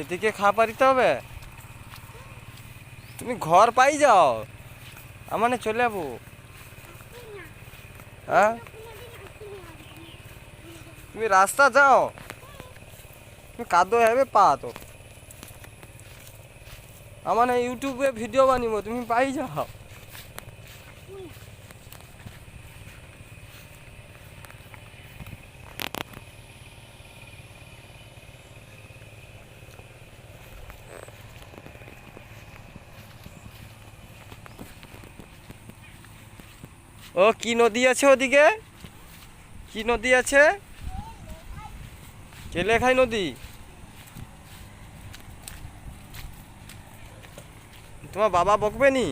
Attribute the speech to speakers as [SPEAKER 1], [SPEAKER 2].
[SPEAKER 1] এদিকে খা পারিতে হবে। তুমি ঘর পাই যাও, আমানে চলে যাবো। হ্যাঁ, তুমি রাস্তা যাও, তুমি কাদো হবে পা তো। আমার ইউটিউবে ভিডিও বানিব, তুমি পাই যাও। ও কি নদী আছে ওদিকে? কি নদী আছে? কেলেখাই নদী। তোমার বাবা বকবে নি?